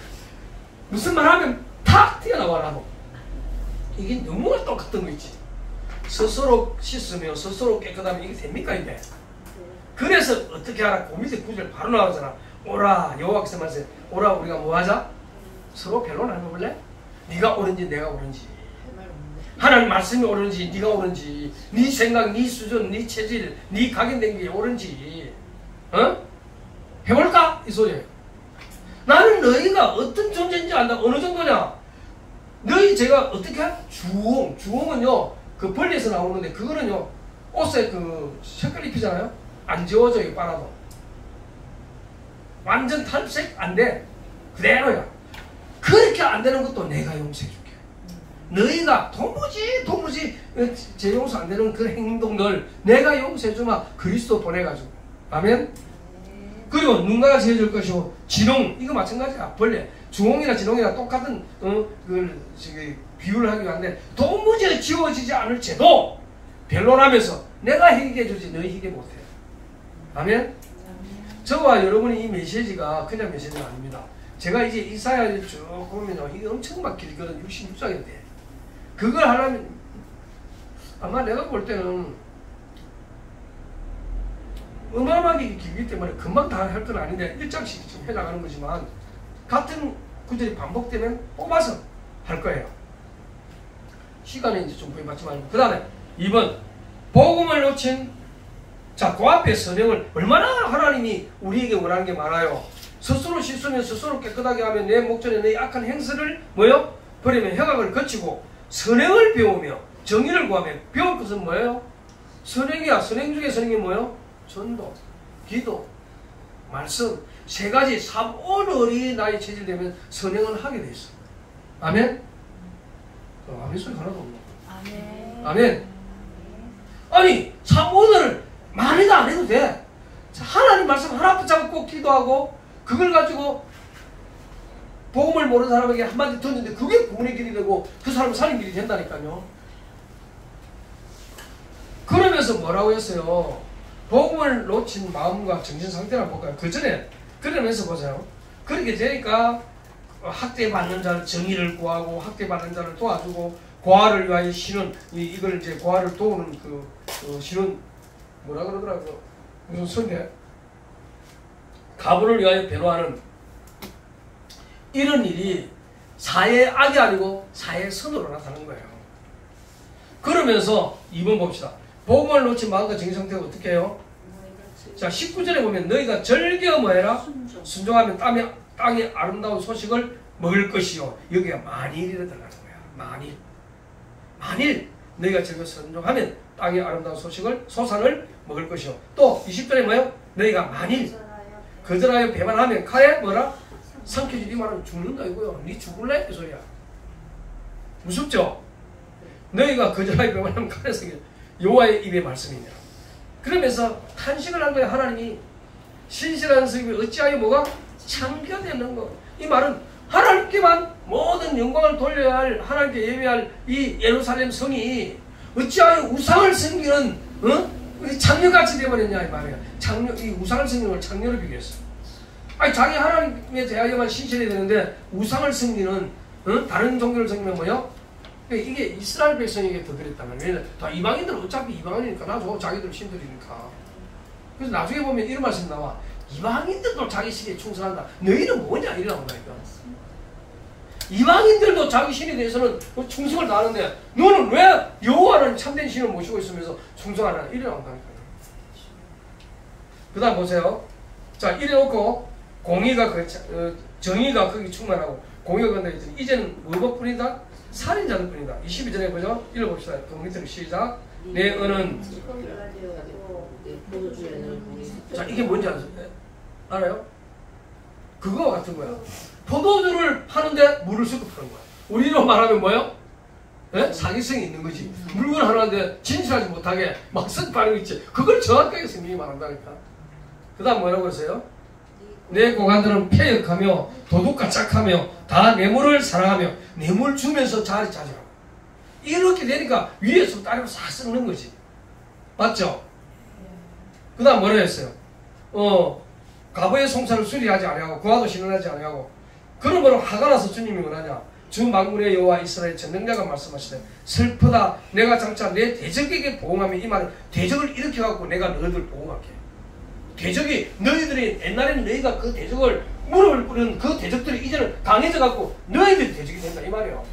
무슨 말 하면 탁 튀어나와 나도. 이게 너무나 똑같은 거 있지. 스스로 씻으며 스스로 깨끗하면 이게 됩니까 이게? 그래서 어떻게 하라? 그 밑에 구절 바로 나오잖아. 오라 여호와께서 말씀. 오라 우리가 뭐하자? 서로 변론하는 볼래? 네가 옳은지 내가 옳은지 하나님 말씀이 옳은지 네가 옳은지 네 생각, 네 수준, 네 체질, 네 각인된 게 옳은지 해볼까? 이 소리예요. 나는 너희가 어떤 존재인지 안다. 어느 정도냐? 너희 제가 어떻게 할? 주홍은요 그 벌레에서 나오는 건데 그거는요 옷에 그 색깔 입히잖아요. 안 지워져요. 빨아도 완전 탈색 안 돼. 그대로야. 그렇게 안 되는 것도 내가 용서해 줄게. 너희가 도무지 제 용서 안 되는 그 행동들 내가 용서해 주마. 그리스도 보내가지고. 아멘. 그리고 누군가가 지어줄 것이고 진홍 이거 마찬가지야. 벌레 주홍이나 진홍이나 똑같은 비유를 하기 위한데 도무지 지워지지 않을 채도 변론하면서 내가 해결해 주지 너희 해결 못해. 아멘. 저와 여러분이 이 메시지가 그냥 메시지가 아닙니다. 제가 이제 이사야를 쭉 보면요 이게 엄청 막 길거든. 66장인데 그걸 하려면 아마 내가 볼 때는 어마어마하게 길기 때문에 금방 다 할 건 아닌데 1장씩 좀 해나가는 거지만 같은 구절이 반복되면 뽑아서 할 거예요. 시간에 이제 좀 구애받지 말고. 그 다음에 2번 복음을 놓친 자, 그 앞에 선행을 얼마나 하나님이 우리에게 원하는 게 많아요. 스스로 씻으면 스스로 깨끗하게 하면 내 목전에 너희 악한 행사를 뭐요? 버리면 행악을 거치고 선행을 배우며 정의를 구하며 배울 것은 뭐예요? 선행이야. 선행 중에 선행이 뭐예요? 전도, 기도, 말씀 세 가지 오늘이 나의 체질되면 선행을 하게 돼 있어. 아멘? 아멘 소리 하나도 없네. 아멘. 아멘. 아니 오늘을 말해도 안 해도 돼. 하나님 말씀 하나 붙잡고 기도하고 그걸 가지고 복음을 모르는 사람에게 한마디 던졌는데 그게 구원의 길이 되고 그 사람은 살인 길이 된다니까요. 그러면서 뭐라고 했어요? 복음을 놓친 마음과 정신 상태를 볼까요? 그 전에 그러면서 보세요. 그렇게 되니까 학대받는 자를 정의를 구하고 학대받는 자를 도와주고 고아를 위하여 쉬는 이걸 이제 고아를 도우는 쉬는 뭐라 그러더라고요. 무슨 선대 가부를 위하여 변호하는 이런 일이 사회의 악이 아니고 사회의 선으로 나타나는 거예요. 그러면서 2번 봅시다. 복음을 놓친 마음과 정신 상태가 어떻게 해요? 자 19절에 보면 너희가 절겨 뭐해라? 순종하면 땅의 아름다운 소식을 먹을 것이요. 여기가 만일이라 들어가는 거야. 만일 너희가 절겨 순종하면 땅의 아름다운 소산을 먹을 것이요. 또 20절에 뭐예요? 너희가 만일 거절하여 배반하면 칼에 뭐라? 삼켜질 이 말은 죽는다 이거요. 니 죽을래? 이 소리야. 무섭죠? 너희가 거절하여 배반하면 칼에 삼켜 여호와의 입의 말씀이냐. 그러면서 탄식을 한 거예요. 하나님이 신실한 성읍이 어찌하여 뭐가 창겨되는 거. 이 말은 하나님께만 모든 영광을 돌려야 할 하나님께 예배할 이 예루살렘 성이 어찌하여 우상을 섬기는 창녀같이 되어버렸냐 이 말이야. 이 우상을 섬기는 걸 창녀로 비교했어. 아니 자기 하나님에 대하여만 신실해야 되는데 우상을 섬기는 다른 종교를 섬기면 뭐요? 이게 이스라엘 백성에게 더 그랬다면 왜냐면 다 이방인들은 어차피 이방인이니까 나도 자기들 신들이니까. 그래서 나중에 보면 이런 말씀 나와. 이방인들도 자기 신에 충성한다. 너희는 뭐냐 이러고 나니까. 이방인들도 자기 신에 대해서는 충성을 다하는데 너는 왜 여호와는 참된 신을 모시고 있으면서 충성하나 이러고 나니까. 그 다음 보세요. 자 이래놓고 공의가 정의가 거기 충만하고 공의가 건다 했더니 이제는 무엇뿐이다? 살인자들 뿐이다. 22절에 보죠. 읽어봅시다. 그 밑으로 시작. 내 은은 자 이게 뭔지 알아요? 그거와 같은 거야. 포도주를 파는데 물을 섞어 파는 거야. 우리로 말하면 뭐예요? 네? 사기성이 있는 거지. 물건 하나인데 진실하지 못하게 막 섞어 파는 거 있지. 그걸 정확하게 성경이 말한다니까. 그 다음 뭐라고 했어요? 내 고관들은 패역하며 도둑과 착하며 다 뇌물을 사랑하며 뇌물 주면서 자지라고. 이렇게 되니까 위에서 따로 싹 썩는 거지. 맞죠? 그 다음 뭐라 했어요? 가부의 송사를 수리하지 아니하고 구하도 신원하지 아니하고 그러므로 화가 나서 주님이 뭐하냐? 주 만군의 여호와 이스라엘 전능자가 말씀하시되 슬프다 내가 장차 내 대적에게 보응하며 이 말은 대적을 일으켜갖고 내가 너희들 보응할게. 대적이 너희들이 옛날에는 너희가 그 대적을 무릎을 꿇은 그 대적들이 이제는 강해져갖고 너희들이 대적이 된다 이 말이에요.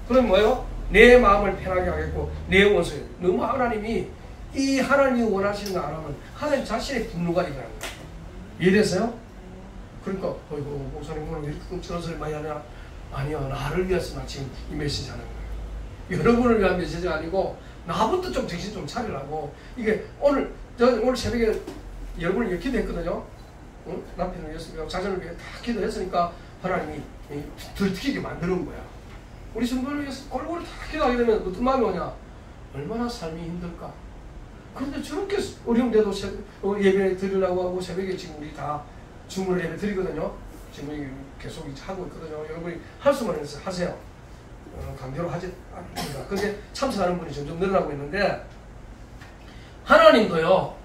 그럼 뭐예요? 내 마음을 편하게 하겠고 내 원수. 너무 하나님이 이 하나님이 원하시는 거 안 하면 하나님 자신의 분노가 일어나는 거예요. 이해됐어요? 그러니까 어이구 목사님 오늘 왜 이렇게 저런 소리 많이 하냐? 아니요 나를 위해서 나 지금 이 메시지 하는 거예요. 여러분을 위한 메시지가 아니고 나부터 좀 정신 좀 차리라고. 이게 오늘 새벽에 여러분을 위해 기도했거든요. 응? 남편을 위해서 자녀를 위해 다 기도했으니까 하나님이 들키게 만드는 거야. 우리 성도를 위해서 골고루 다 기도하게 되면 어떤 마음이 오냐? 얼마나 삶이 힘들까? 그런데 저렇게 어려운데도 예배 드리려고 하고 새벽에 지금 우리 다 주문을 예배 드리거든요. 지금 계속 하고 있거든요. 여러분이 할 수만 해서 하세요. 강제로 하지 않습니다. 그런데 참석하는 분이 점점 늘어나고 있는데 하나님도요.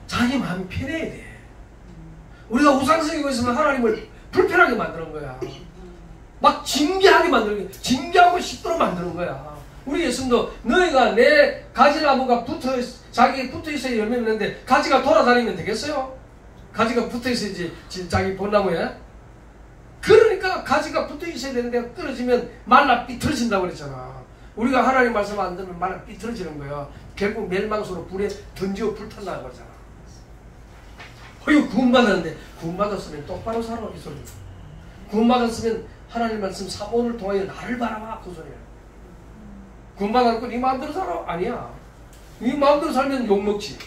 자기 마음이 편해야 돼. 우리가 우상숭이고 있으면 하나님을 불편하게 만드는 거야. 막 징계하게 만드는 거야. 징계하고 싶도록 만드는 거야. 우리 예수님도 너희가 내 가지나무가 자기에 붙어있어야 열매 맺는데 가지가 돌아다니면 되겠어요? 가지가 붙어있어야지 자기 벚나무에. 그러니까 가지가 붙어있어야 되는데 떨어지면 말라 삐뚤어진다고 그랬잖아. 우리가 하나님 말씀 안 듣면 말라 삐뚤어지는 거야. 결국 멸망수로 불에 던지고 불탄다고 그러잖아. 이거 구원받았는데 구원받았으면 똑바로 살아 이 소리. 구원받았으면 하나님 말씀 사모를 통하여 나를 바라봐 그 소리야. 구원받았고 네 마음대로 살아? 아니야. 네 마음대로 살면 욕먹지.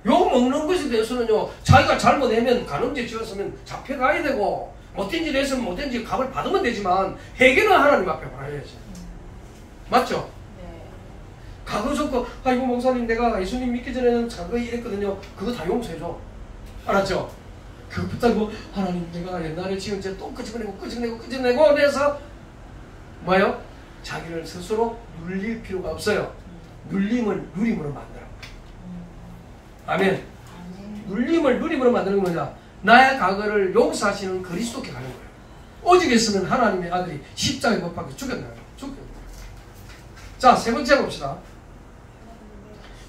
욕먹는 것에 대해서는요 자기가 잘못하면 간음죄 지었으면 잡혀가야 되고 못된 짓 했으면 못된 짓 값을 받으면 되지만 회개는 하나님 앞에 받아야지. 맞죠? 가급적고 아이고 목사님 내가 예수님 믿기 전에는 자기가 이랬거든요. 그거 다 용서해줘. 알았죠? 그것부터 하나님 내가 옛날에 지은 죄 또 끄집어내고 그래서 뭐예요? 자기를 스스로 눌릴 필요가 없어요. 눌림을 누림으로 만들어. 아멘. 눌림을 누림으로 만드는 거냐? 나의 과거를 용서하시는 그리스도께 가는 거예요. 오직했으면 하나님의 아들이 십자가에 못 박혀 죽였나요? 죽였나요? 자, 세 번째 봅시다.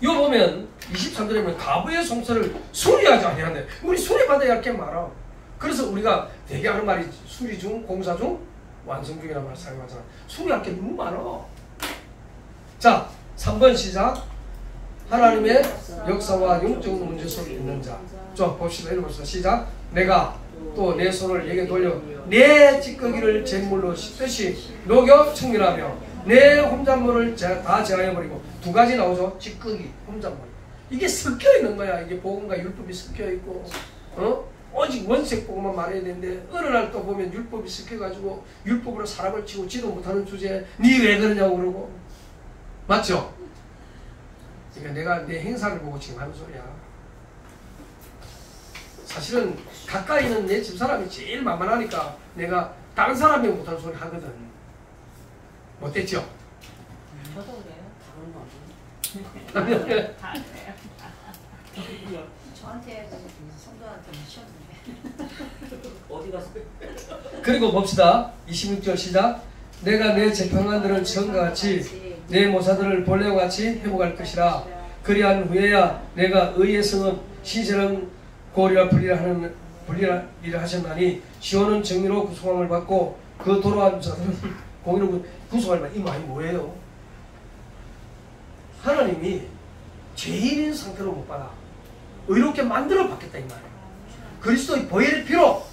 이거 보면 23절에 보면 가부의 송사를 수리하자 하는데 우리 수리받아야 할 게 많아. 그래서 우리가 되게 하는 말이 수리 중, 공사 중, 완성 중이라는 말 사용하잖아. 수리할 게 너무 많아. 자, 3번 시작. 하나님의 역사와 영적 문제 속에 있는 자. 자, 봅시다. 읽어봅시다. 시작. 내가 또 내 손을 내게 돌려 내 찌꺼기를 잿물로 씻듯이 녹여 청결하며 내 혼잣물을 다 제하여버리고. 두 가지 나오죠. 찌꺼기, 혼잣물. 이게 섞여 있는 거야. 이게 복음과 율법이 섞여 있고, 오직 원색 복음만 말해야 되는데 어느 날 또 보면 율법이 섞여가지고 율법으로 사람을 치고 지도 못하는 주제에 니 왜 그러냐고 그러고. 맞죠? 그러니까 내가 내 행사를 보고 지금 하는 소리야. 사실은 가까이 있는 내 집사람이 제일 만만하니까 내가 다른 사람이 못하는 소리 하거든. 못됐죠? 저도 그래요. 다른 거 아니에요? 다 그래요. 저한테 성도한테 시험이네. 어디 가서? 그리고 봅시다. 26절 시작. 내가 내 재판관들을 전과 같이 내 모사들을 본래와 같이 회복할 것이라. 그리한 후에야 내가 의의 성은 신실한 고리와 분리라 하셨나니 시온은 정의로 구속함을 받고 그 돌아온 자들은 공의로 구속할. 이 말이 뭐예요? 하나님이 죄인인 상태로 못 받아 의롭게 만들어 받겠다 이 말이에요. 그리스도의 보혈의 피로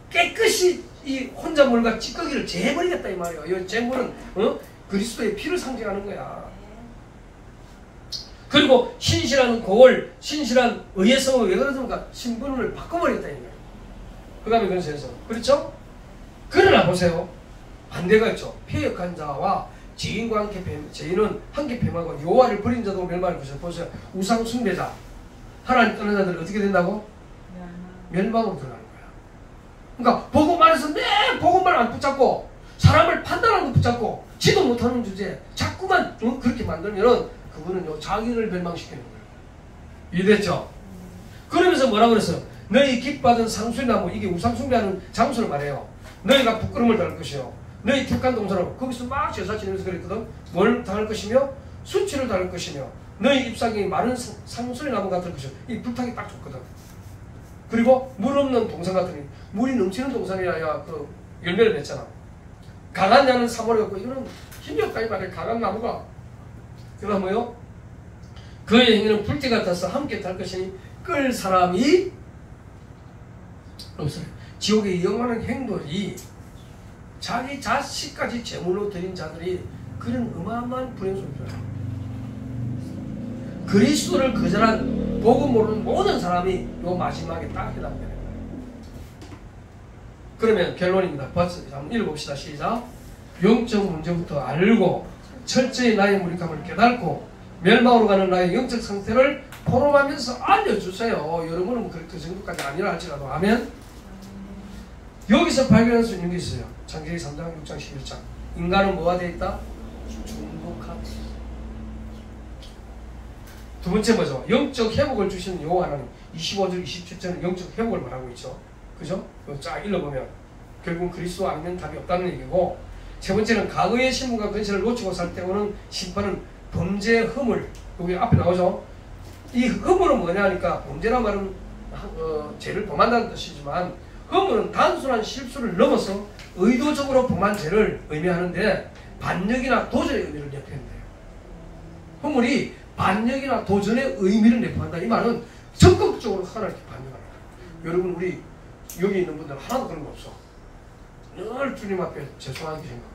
깨끗이 이 혼잣물과 찌꺼기를 제해버리겠다 이 말이에요. 이 제물은 그리스도의 피를 상징하는 거야. 그리고 신실한 고월, 신실한 의의 성을 왜 그러습니까? 신분을 바꿔버리겠다 이 말이에요. 그 다음에 그런 senso. 그렇죠? 그러나 보세요. 반대가 있죠. 폐역한 자와 죄인과 함께 죄인은 함께 폐하고 여호와를 버린 자도 멸망할 것이다. 보세요. 우상 숭배자, 하나님 떠난 자들은 어떻게 된다고? 멸망으로 들어가는 거야. 그러니까 복음 안에서 내 복음만 안 붙잡고 사람을 판단하는 거 붙잡고 지도 못하는 주제에 자꾸만 그렇게 만들면은 그분은 자기를 멸망시키는 거예요. 이해됐죠? 그러면서 뭐라고 그랬어요? 너희 기뻐하던 상수리나무, 이게 우상 숭배하는 장소를 말해요. 너희가 부끄러움을 당할 것이요 너희 택한 동산으로 거기서 막 제사 지내면서 그랬거든. 뭘 당할 것이며 수치를 당할 것이며 너희 잎사귀 마른 상수리나무 같을 것이요. 이 불타기 딱 좋거든. 그리고 물 없는 동산 같으니 물이 넘치는 동산이라야 그 열매를 맺잖아. 강한 자는 사모르겠고 이거는 힘겹다 이 말이야. 강한 나무가. 그 다음 뭐요? 그의 행위는 불띠 같아서 함께 탈 것이니 끌 사람이 없어요. 지옥에 영원한 행돌이 자기 자식까지 제물로 드린 자들이 그런 어마어마한 불행 속에 그리스도를 거절한 복음 모르는 모든 사람이 요 마지막에 딱 해당되는 거예요. 그러면 결론입니다. 한번 읽어봅시다. 시작. 영적 문제부터 알고 철저히 나의 무익함을 깨닫고 멸망으로 가는 나의 영적 상태를 포럼하면서 알려주세요. 여러분은 그 정도까지 아니라 할지라도. 아멘. 여기서 발견할 수 있는 게 있어요. 창세기 3장, 6장, 11장. 인간은 뭐가 되어 있다? 중독한. 두 번째 뭐죠? 영적 회복을 주시는 여호와 하나님. 25절, 27절은 영적 회복을 말하고 있죠. 그죠? 쫙 읽어보면 결국 그리스도 아니면 답이 없다는 얘기고, 세 번째는 과거의 신분과 근세를 놓치고 살 때 오는 심판은 범죄 허물. 여기 앞에 나오죠. 이 허물은 뭐냐 하니까 범죄란 말은 죄를 범한다는 뜻이지만 허물은 단순한 실수를 넘어서 의도적으로 범한 죄를 의미하는데 반역이나 도전의 의미를 내포한대요. 허물이 반역이나 도전의 의미를 내포한다. 이 말은 적극적으로 하나님께 반역하는 거예요. 여러분 우리 여기 있는 분들 하나도 그런 거 없어. 늘 주님 앞에 죄송하게 생각하고.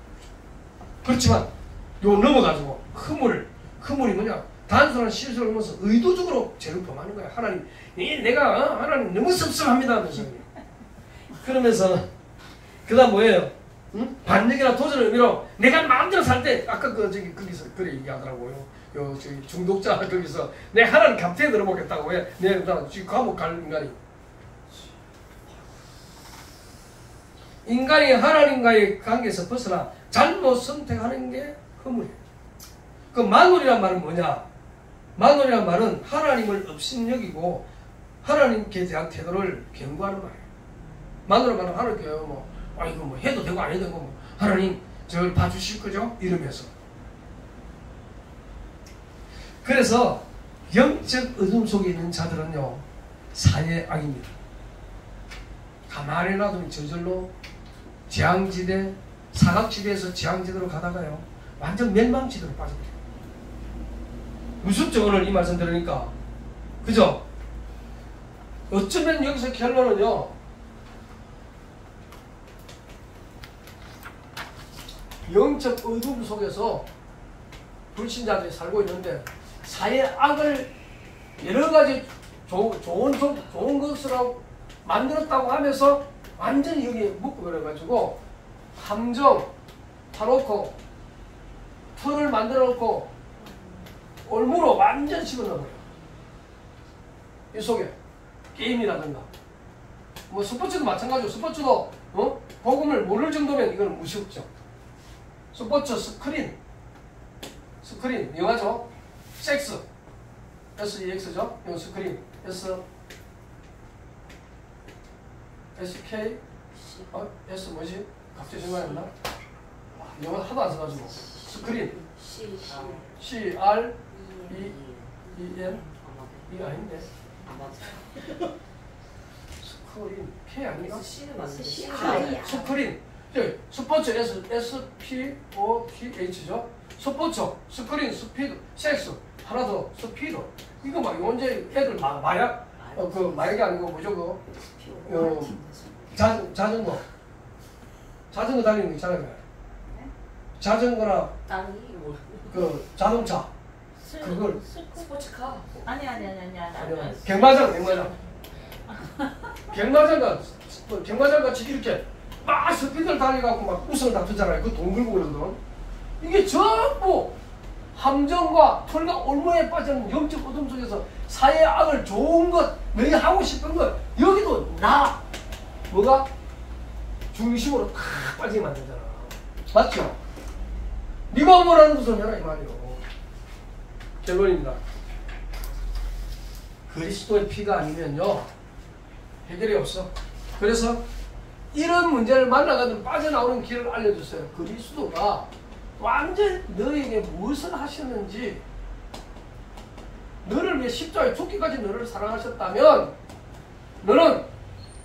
그렇지만 요 넘어가지고 허물이 뭐냐? 단순한 실수를 넘어서 의도적으로 죄를 범하는 거야. 하나님, 내가 하나님 너무 섭섭합니다 하면서. 그러면서 그 다음 뭐예요? 응? 반역이나 도전의 의미로 내가 마음대로 살 때 아까 거기서 그래 얘기하더라고요. 요 저기 중독자 거기서 내 하나님 감태에 들어보겠다고 해. 내가 지금 감옥 갈 인간이 하나님과의 관계에서 벗어나 잘못 선택하는 게 허물이에요. 그 만월이란 말은 뭐냐? 만월이란 말은 하나님을 업신여기고 하나님께 대한 태도를 경고하는 말이에요. 만월이란 말은 하나님께 이거 뭐 해도 되고 안 해도 되고 뭐 하나님 저를 봐주실 거죠? 이러면서. 그래서 영적 어둠 속에 있는 자들은요, 사의 악입니다. 가만히 놔두면 저절로 재앙지대, 사각지대에서 재앙지대로 가다가요, 완전 멸망지대로 빠져버려요. 무섭죠? 오늘 이 말씀 들으니까. 그죠? 어쩌면 여기서 결론은요, 영적 어둠 속에서 불신자들이 살고 있는데 사의 악을 여러 가지 좋은 것으로 만들었다고 하면서 완전히 여기에 묶어버려가지고 함정 타놓고 틀을 만들어놓고 올무로 완전 집어넣어버려요. 이 속에 게임이라든가 뭐 스포츠도 마찬가지고, 스포츠도 복음을 모를 정도면 이건 무시없죠. 스포츠 스크린 영화죠. 섹스 SEX죠. 이건 스크린 SK S 뭐지? 갑자기 생각이 안 나? 영어 하도 안 써가지고. 스크린 CREEN 이게 아닌데. 스크린 K 아닌가? 스크린 스포츠 SPOTH죠. 스포츠 스크린 스피드 섹스 하나 더 스피드. 이거 막 언제 애들 마약 그 마약이 아니고 뭐죠 자전거 다니는 거 있잖아요. 자전거나 그 자동차 그걸 스포츠카. 아니. 경마장 같이 이렇게 막 스피드를 달려갖고 막 우승을 다투잖아요. 그 돈 걸고 그러거든. 이게 전부 함정과 털과 올무에 빠지는 영적 어둠 속에서 사의 악을 좋은 것, 너희 하고 싶은 것, 여기도 뭐가 중심으로 탁 빠지게 만들잖아. 맞죠? 네가 뭐라는 것을 해라 이 말이요. 결론입니다. 그리스도의 피가 아니면요 해결이 없어. 그래서 이런 문제를 만나가지고 빠져나오는 길을 알려줬어요. 그리스도가 완전 너에게 무엇을 하셨는지, 너를 위해 십자가에 죽기까지 너를 사랑하셨다면 너는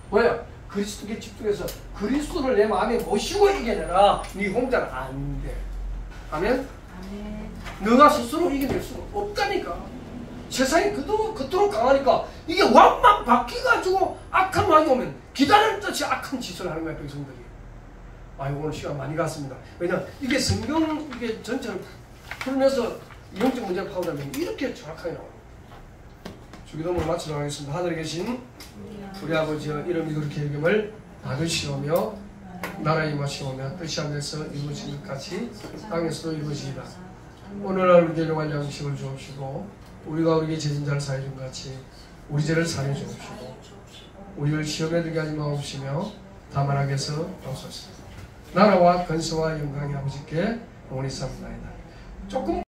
뭐야? 그리스도께 집중해서 그리스도를 내 마음에 모시고 이겨내라. 네 혼자는 안 돼. 아멘? 너가 스스로 이겨낼 수가 없다니까. 세상이 그토록 강하니까 이게 왕만 바뀌어가지고 악한 왕이 오면 기다리는 듯이 악한 짓을 하는 거야, 백성들이. 오늘 시간 많이 갔습니다. 왜냐면 이게 성경 이게 전체를 풀면서 영적 문제를 파고들면 이렇게 정확하게 나옵니다. 주기도문을 마치도록 하겠습니다. 하늘에 계신 우리 아버지여, 이름이 그렇게 여김을 받으시오며 나라에 임하시오며 뜻이 하늘에서 이루어진 것 같이 땅에서도 이루어지이다. 오늘날 우리에게 일용할 양식을 주옵시고 우리가 우리에게 죄진 자를 사해 준 같이 우리 죄를 사해 주옵시고 우리를 시험에 들게 하지 마옵시며 다만 악에서 도우소서. 나라와 근세와 영광이 아버지께 영원히 있사옵나이다. 조금